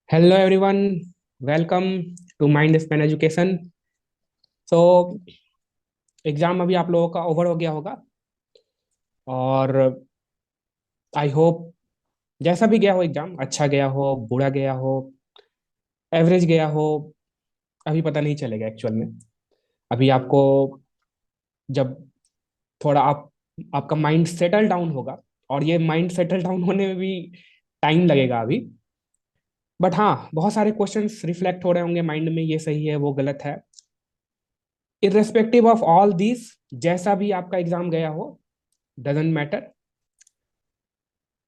Hello everyone, welcome to mind span education. So exam अभी आप लोगों का ओवर हो गया होगा और आई होप जैसा भी गया हो एग्जाम, अच्छा गया हो, बुरा गया हो, एवरेज गया हो, अभी पता नहीं चलेगा एक्चुअल में। अभी आपको जब थोड़ा आपका माइंड सेटल डाउन होगा, और ये माइंड सेटल डाउन होने में भी टाइम लगेगा अभी। बट हाँ, बहुत सारे क्वेश्चंस रिफ्लेक्ट हो रहे होंगे माइंड में, ये सही है वो गलत है। इररेस्पेक्टिव ऑफ ऑल दिस, जैसा भी आपका एग्जाम गया हो, डजेंट मैटर,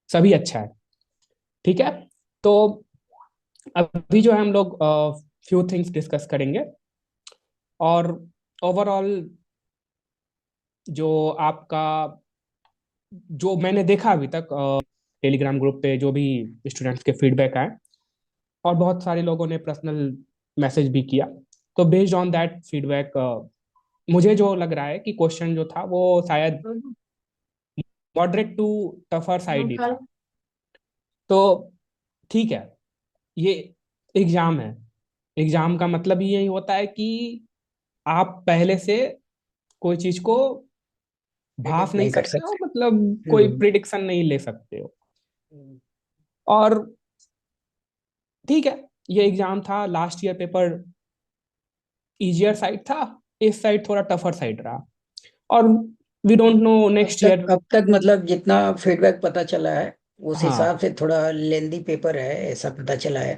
सभी अच्छा है। ठीक है। तो अभी जो है हम लोग फ्यू थिंग्स डिस्कस करेंगे, और ओवरऑल जो आपका, जो मैंने देखा अभी तक टेलीग्राम ग्रुप पे जो भी स्टूडेंट्स के फीडबैक आए, और बहुत सारे लोगों ने पर्सनल मैसेज भी किया, तो बेस्ड ऑन दैट फीडबैक मुझे जो लग रहा है कि क्वेश्चन जो था वो शायद मॉडरेट टू टफर साइड ही था। तो ठीक है, ये एग्जाम है। एग्जाम का मतलब ही यही होता है कि आप पहले से कोई चीज को भाप प्रिडिक्ट नहीं नहीं कर सकते हो, सकते। मतलब कोई हम्म। प्रिडिक्शन नहीं ले सकते हो। और ठीक है, ये एग्जाम था, last year paper easier side था, इस साइड थोड़ा टफर साइड रहा। और वी डोंट नो अब नेक्स्ट तक ईयर। अब तक मतलब जितना फीडबैक पता चला है उस हाँ हिसाब से थोड़ा लेंदी पेपर है, ऐसा पता चला है।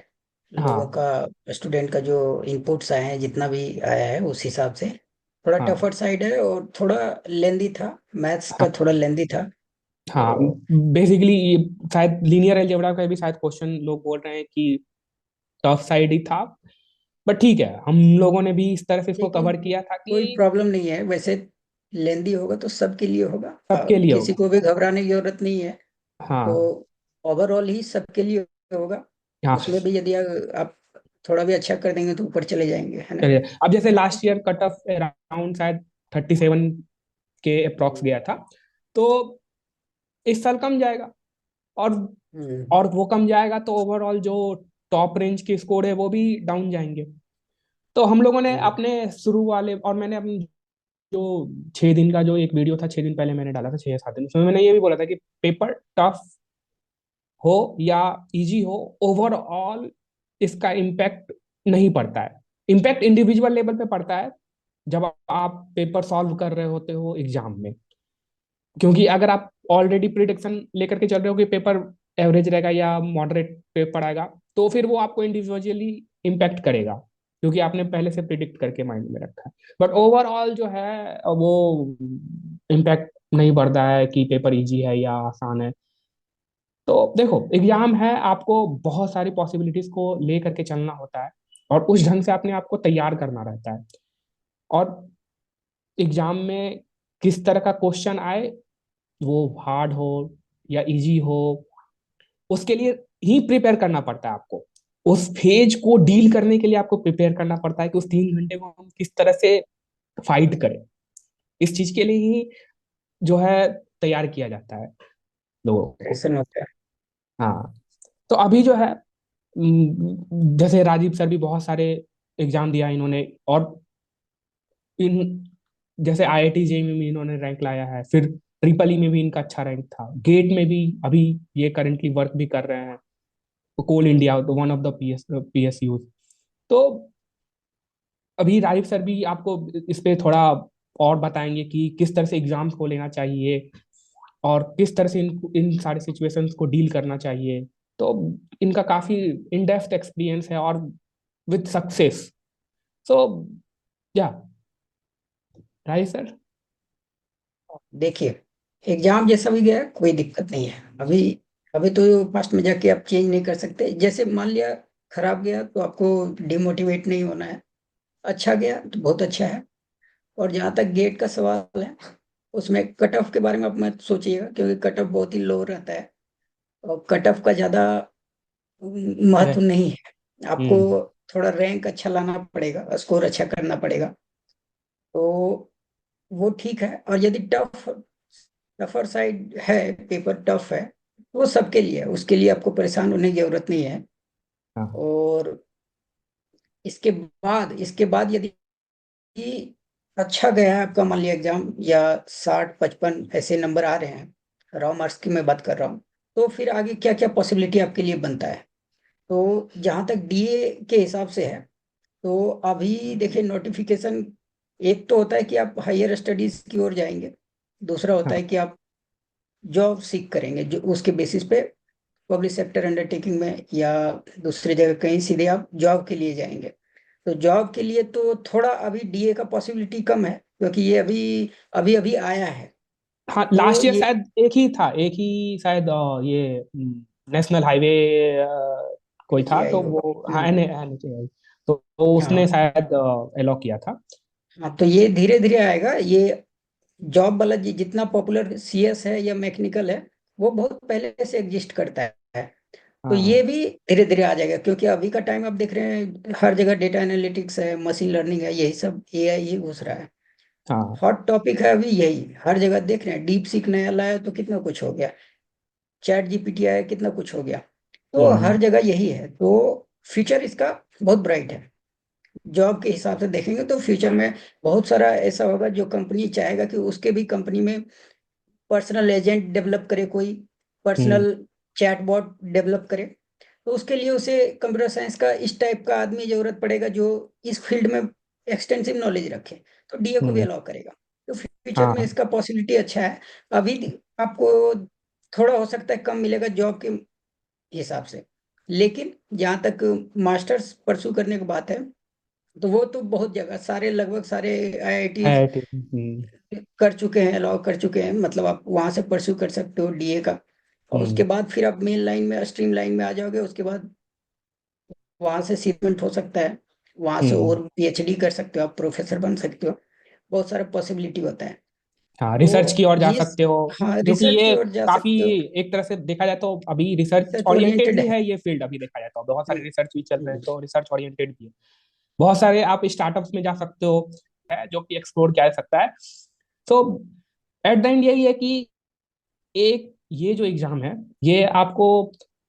लोगों हाँ का, स्टूडेंट का जो इनपुट्स आए हैं, जितना भी आया है उस हिसाब से थोड़ा हाँ टफर साइड है और थोड़ा लेंदी था। मैथ्स का हाँ थोड़ा लेंदी था। हाँ। तो बेसिकली ये शायद लीनियर अलजेब्रा का भी शायद क्वेश्चन लोग बोल रहे हैं कि टफ साइड ही था। बट ठीक है, हम लोगों ने भी इस तरह से इसको लेकिन कवर किया था कोई कि प्रॉब्लम नहीं है वैसे। लेंदी होगा तो सबके लिए होगा। सबके लिए किसी होगा। को भी घबराने की जरूरत नहीं है। तो हाँ ओवरऑल ही सबके लिए होगा। हाँ। उसमें भी यदि आप थोड़ा भी अच्छा कर देंगे तो ऊपर चले जाएंगे, है ना। चलिए, अब जैसे last year cut off around शायद 37 के अप्रॉक्स गया था, तो इस साल कम जाएगा। और हम्म। और वो कम जाएगा तो ओवरऑल जो टॉप रेंज के स्कोर है वो भी डाउन जाएंगे। तो हम लोगों ने हम्म। अपने शुरू वाले, और मैंने अपने जो 6 दिन का जो एक वीडियो था, 6 दिन पहले मैंने डाला था, 6 या 7 दिन, उसमें मैंने ये भी बोला था कि पेपर टफ हो या इजी हो, ओवरऑल इसका इम्पैक्ट नहीं पड़ता है। इम्पैक्ट इंडिविजुअल लेवल पे पड़ता है जब आप पेपर सॉल्व कर रहे होते हो एग्जाम में। क्योंकि अगर आप ऑलरेडी प्रिडिक्शन लेकर के चल रहे हो कि पेपर एवरेज रहेगा या मॉडरेट पेपर आएगा, तो फिर वो आपको इंडिविजुअली इम्पैक्ट करेगा, क्योंकि आपने पहले से प्रिडिक्ट करके माइंड में रखा है। बट ओवरऑल जो है वो इम्पैक्ट नहीं बढ़ता है कि पेपर इजी है या आसान है। तो देखो, एग्जाम है, आपको बहुत सारी पॉसिबिलिटीज को ले करके चलना होता है, और उस ढंग से अपने आप को तैयार करना रहता है। और एग्जाम में किस तरह का क्वेश्चन आए, वो हार्ड हो या इजी हो, उसके लिए ही प्रिपेयर करना पड़ता है आपको। उस फेज को डील करने के लिए आपको प्रिपेयर करना पड़ता है कि उस 3 घंटे को हम किस तरह से फाइट करें। इस चीज के लिए ही जो है तैयार किया जाता है लोगों को। ऐसा होता है। हाँ। तो अभी जो है जैसे राजीव सर भी बहुत सारे एग्जाम दिया इन्होंने, और इन जैसे आईआईटी जेई में भी इन्होंने रैंक लाया है, फिर ट्रिपल ई में भी इनका अच्छा रैंक था, गेट में भी अभी ये करंटली वर्क भी कर रहे हैं, coal India, one of the PSU. तो अभी राजीव सर भी आपको इस पे थोड़ा और बताएंगे कि किस तरह से एग्जाम्स को लेना चाहिए, और किस तरह से इन सारे सिचुएशंस को डील करना चाहिए। तो इनका काफी इन डेप्थ एक्सपीरियंस है, और विद सक्सेस। सो या, राइट सर। देखिए, एग्जाम जैसा भी गया कोई दिक्कत नहीं है अभी। अभी तो पास्ट में जाके आप चेंज नहीं कर सकते। जैसे मान लिया खराब गया तो आपको डिमोटिवेट नहीं होना है। अच्छा गया तो बहुत अच्छा है। और जहाँ तक गेट का सवाल है, उसमें कट ऑफ के बारे में आप मत सोचिएगा, क्योंकि कट ऑफ बहुत ही लो रहता है। और कट ऑफ का ज्यादा वे महत्व नहीं है। आपको हम्म थोड़ा रैंक अच्छा लाना पड़ेगा, स्कोर अच्छा करना पड़ेगा। तो वो ठीक है। और यदि टफर साइड है, पेपर टफ है, वो सबके लिए है। उसके लिए आपको परेशान होने की जरूरत नहीं है। हाँ और इसके बाद यदि अच्छा गया है आपका, मान लिया एग्जाम, या 60-55 ऐसे नंबर आ रहे हैं, रॉ मार्क्स की मैं बात कर रहा हूँ, तो फिर आगे क्या क्या पॉसिबिलिटी आपके लिए बनता है। तो जहाँ तक डीए के हिसाब से है, तो अभी देखिए नोटिफिकेशन, एक तो होता है कि आप हायर स्टडीज की ओर जाएंगे, दूसरा होता हाँ है कि आप जॉब सीख करेंगे, जो उसके बेसिस पे पब्लिक सेक्टर अंडरटेकिंग में या दूसरी जगह कहीं सीधे आप जॉब के लिए जाएंगे। तो जॉब के लिए तो थोड़ा अभी डीए का पॉसिबिलिटी कम है, क्योंकि ये अभी अभी अभी आया है। हाँ, तो लास्ट ईयर ये शायद एक ही था, एक ही शायद ये नेशनल हाईवे कोई था, एनएचएआई तो होगा। वो हाँ एन एन तो उसने हाँ शायद एलो किया था। हाँ, तो ये धीरे धीरे आएगा। ये जॉब वाला जितना पॉपुलर सीएस है या मैकेनिकल है, वो बहुत पहले से एग्जिस्ट करता है। तो ये हाँ भी धीरे धीरे आ जाएगा, क्योंकि अभी का टाइम आप देख रहे हैं, हर जगह डेटा एनालिटिक्स है, मशीन लर्निंग है, यही सब एआई ही घुस रहा है। हाँ। हॉट टॉपिक है अभी यही, हर जगह देख रहे हैं। डीप सीक नया लाया तो कितना कुछ हो गया, चैट जीपीटी आया कितना कुछ हो गया। तो हम्म हर जगह यही है, तो फ्यूचर इसका बहुत ब्राइट है। जॉब के हिसाब से देखेंगे तो फ्यूचर में बहुत सारा ऐसा होगा जो कंपनी चाहेगा कि उसके भी कंपनी में पर्सनल एजेंट डेवलप करे, कोई हम्म पर्सनल चैटबॉट डेवलप करे। तो उसके लिए उसे कंप्यूटर साइंस का इस टाइप का आदमी जरूरत पड़ेगा, जो इस फील्ड में एक्सटेंसिव नॉलेज रखे। तो डीए को भी हम्म। अलाउ करेगा। तो फ्यूचर में हाँ इसका पॉसिबिलिटी अच्छा है। अभी आपको थोड़ा हो सकता है कम मिलेगा जॉब के हिसाब से, लेकिन जहाँ तक मास्टर्स परसू करने की बात है, तो वो तो बहुत जगह, सारे लगभग सारे आईआईटी है ठीक। हम्म कर चुके हैं, अलाउ कर चुके हैं। मतलब आप वहां से परस्यू कर सकते हो डीए का, और उसके हम्म बाद फिर आप मेन लाइन में, स्ट्रीम लाइन में आ जाओगे। उसके बाद वहां से सीटमेंट हो सकता है, वहां से हम्म। और पीएचडी कर सकते हो, आप प्रोफेसर बन सकते हो। बहुत सारा पॉसिबिलिटी होता है। हाँ, रिसर्च तो की ओर जा ये, सकते हो, हाँ, क्योंकि रिसर्च की ये ओर जा काफी, सकते हो। एक तरह से देखा जाए तो अभी रिसर्च रिसर्च ओरिएंटेड ओरिएंटेड भी है। है ये फील्ड, अभी देखा जाए तो बहुत सारे हम्म, रिसर्च भी चल रहे हैं, हम्म, तो रिसर्च ओरिएंटेड भी है। बहुत सारे आप स्टार्टअप्स में जा सकते हो, है जो कि एक्सप्लोर किया जा सकता है। तो एट द एंड यही है कि एक ये जो एग्जाम है, ये आपको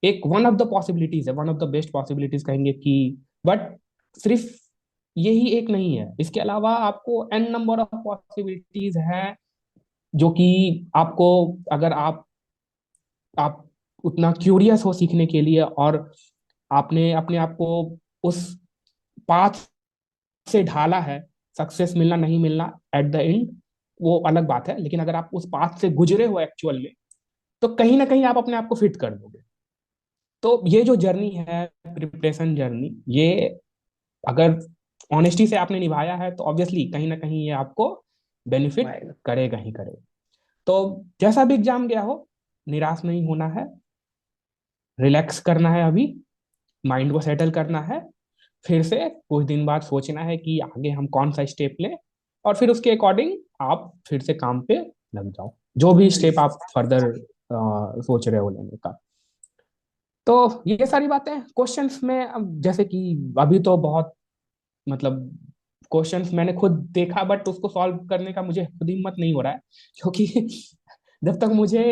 एक वन ऑफ द पॉसिबिलिटीज है, one of the best possibilities कहेंगे कि, बट सिर्फ यही एक नहीं है, इसके अलावा आपको एन नंबर ऑफ पॉसिबिलिटीज हैं, जो कि आपको, अगर आप उतना क्यूरियस हो सीखने के लिए, और आपने अपने आप को उस पाथ से ढाला है, सक्सेस मिलना नहीं मिलना एट द एंड वो अलग बात है, लेकिन अगर आप उस पाथ से गुजरे हो एक्चुअल में, तो कहीं ना कहीं आप अपने आप को फिट कर दोगे। तो ये जो जर्नी है, प्रिपरेशन जर्नी, ये अगर ऑनेस्टी से आपने निभाया है, तो ऑब्वियसली कहीं ना कहीं ये आपको बेनिफिट आएगा। करेगा ही करेगा। तो जैसा भी एग्जाम गया हो, निराश नहीं होना है, रिलैक्स करना है अभी, माइंड को सेटल करना है, फिर से कुछ दिन बाद सोचना है कि आगे हम कौन सा स्टेप लें, और फिर उसके अकॉर्डिंग आप फिर से काम पे लग जाओ, जो भी स्टेप आप फर्दर सोच रहे हो लेने का। तो ये सारी बातें क्वेश्चंस में, अब जैसे कि अभी तो बहुत, मतलब क्वेश्चंस मैंने खुद देखा, बट उसको सॉल्व करने का मुझे खुद हिम्मत नहीं हो रहा है, क्योंकि जब तक मुझे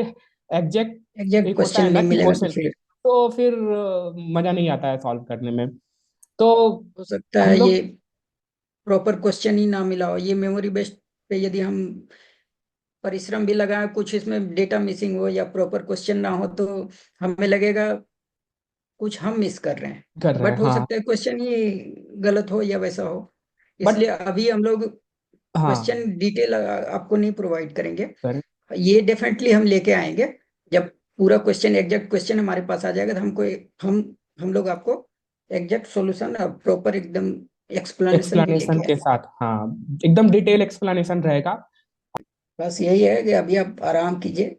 एग्जैक्ट, एग्जैक्ट एक होता क्वेश्चन है ना नहीं कि मिलेगा तो क्वेश्चन, फिर तो फिर मजा नहीं आता है सॉल्व करने में। तो हो सकता हम है ये लोग, प्रॉपर क्वेश्चन ही ना मिला हो। ये मेमोरी बेस्ड पे यदि हम परिश्रम भी लगाएं, कुछ इसमें डेटा मिसिंग हो या प्रॉपर क्वेश्चन ना हो, तो हमें लगेगा कुछ हम मिस कर रहे हैं। कर रहे हैं बट हो हाँ, सकता है क्वेश्चन ही गलत हो या वैसा हो। बट इसलिए अभी हम लोग हाँ, क्वेश्चन डिटेल आपको नहीं प्रोवाइड करेंगे। करें। ये डेफिनेटली हम लेके आएंगे। जब पूरा क्वेश्चन, एग्जैक्ट क्वेश्चन हमारे पास आ जाएगा, तो हम लोग आपको एग्जैक्ट सॉल्यूशन, प्रॉपर एकदम एक्सप्लेनेशन भी एक्सप्लेनेशन लेके के आएंगे। साथ, हाँ, एकदम डिटेल एक्सप्लेनेशन रहेगा। बस यही है कि अभी आप आराम कीजिए।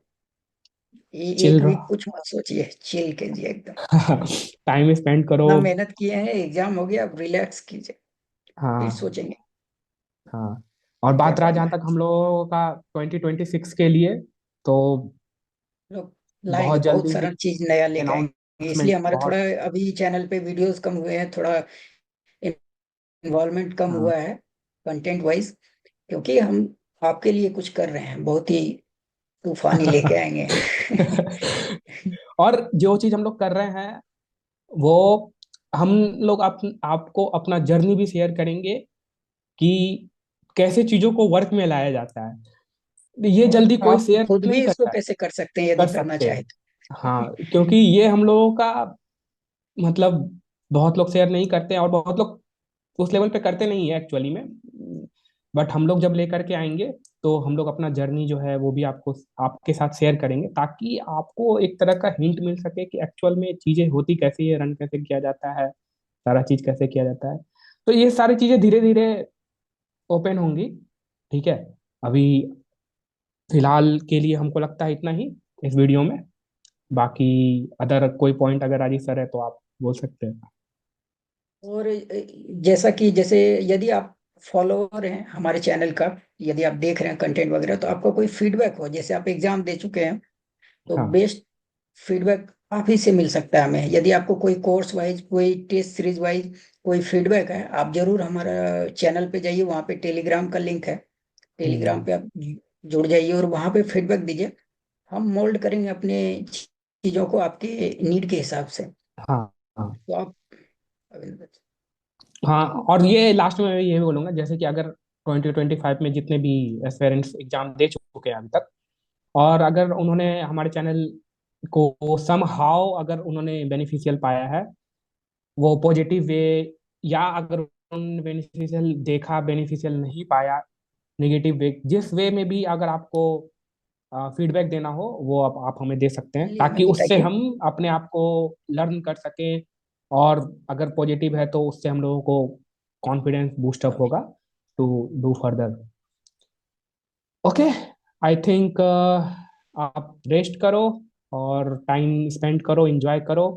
चिल एक वीक रहो। कुछ मत सोचिए, चिल कीजिए एकदम। टाइम स्पेंड करो। इतना मेहनत किए हैं, एग्जाम हो गया, अब रिलैक्स कीजिए, फिर हाँ सोचेंगे हाँ। और कि क्या बात रहा करना जहाँ है। तक हम लोगों का 2026 के लिए, तो लोग लाएंगे, बहुत बहुत जल्दी ही सारा चीज नया लेके आएंगे। इसलिए अनाउंसमेंट हमारे थोड़ा बहुत। अभी चैनल पे वीडियोस कम हुए हैं, थोड़ा इन्वॉल्वमेंट कम हाँ। हुआ है कंटेंट वाइज, क्योंकि हम आपके लिए कुछ कर रहे हैं, बहुत ही तूफानी लेके आएंगे। और जो चीज हम लोग कर रहे हैं, वो हम लोग आपको अपना जर्नी भी शेयर करेंगे कि कैसे चीजों को वर्क में लाया जाता है। ये और जल्दी कोई आप शेयर खुद नहीं भी इसको करता है। कैसे कर सकते हैं यदि कर करना सकते चाहे हैं। तो। हाँ, क्योंकि ये हम लोगों का मतलब बहुत लोग शेयर नहीं करते हैं, और बहुत लोग उस लेवल पे करते नहीं है एक्चुअली में। बट हम लोग जब लेकर के आएंगे, तो हम लोग अपना जर्नी जो है वो भी आपको आपके साथ शेयर करेंगे, ताकि आपको एक तरह का हिंट मिल सके कि एक्चुअल में चीजें होती कैसी है, रन कैसे किया जाता है, सारा चीज कैसे किया जाता है। तो ये सारी चीजें धीरे धीरे ओपन होंगी। ठीक है। अभी फिलहाल के लिए हमको लगता है इतना ही इस वीडियो में। बाकी अदर कोई पॉइंट अगर राजीव सर है तो आप बोल सकते हैं। और जैसा कि जैसे यदि आप फॉलोअर हैं हमारे चैनल का, यदि आप देख रहे हैं कंटेंट वगैरह, तो आपका कोई फीडबैक हो, जैसे आप एग्जाम दे चुके हैं, तो हाँ। बेस्ट फीडबैक आप ही से मिल सकता है हमें। यदि आपको कोई कोर्स वाइज, कोई टेस्ट सीरीज वाइज कोई फीडबैक है, आप जरूर हमारा चैनल पे जाइए, वहाँ पे टेलीग्राम का लिंक है, टेलीग्राम हम्म। पे आप जुड़ जाइए और वहाँ पे फीडबैक दीजिए। हम मोल्ड करेंगे अपने चीज़ों को आपके नीड के हिसाब से। हाँ। हाँ। तो आप हाँ, और ये लास्ट में मैं ये भी बोलूंगा, जैसे कि अगर 2025 में जितने भी एस्पेरेंट्स एग्जाम दे चुके हैं अभी तक, और अगर उन्होंने हमारे चैनल को सम हाउ अगर उन्होंने बेनिफिशियल पाया है, वो पॉजिटिव वे, या अगर उन्होंने बेनिफिशियल देखा, बेनिफिशियल नहीं पाया, नेगेटिव वे, जिस वे में भी अगर आपको फीडबैक देना हो, वो आप हमें दे सकते हैं, चलिए ताकि हमें उससे बताइए। हम अपने आप को लर्न कर सकें। और अगर पॉजिटिव है तो उससे हम लोगों को कॉन्फिडेंस बूस्ट अप होगा to do further. Okay. I think आप रेस्ट करो और टाइम स्पेंड करो, एंजॉय करो।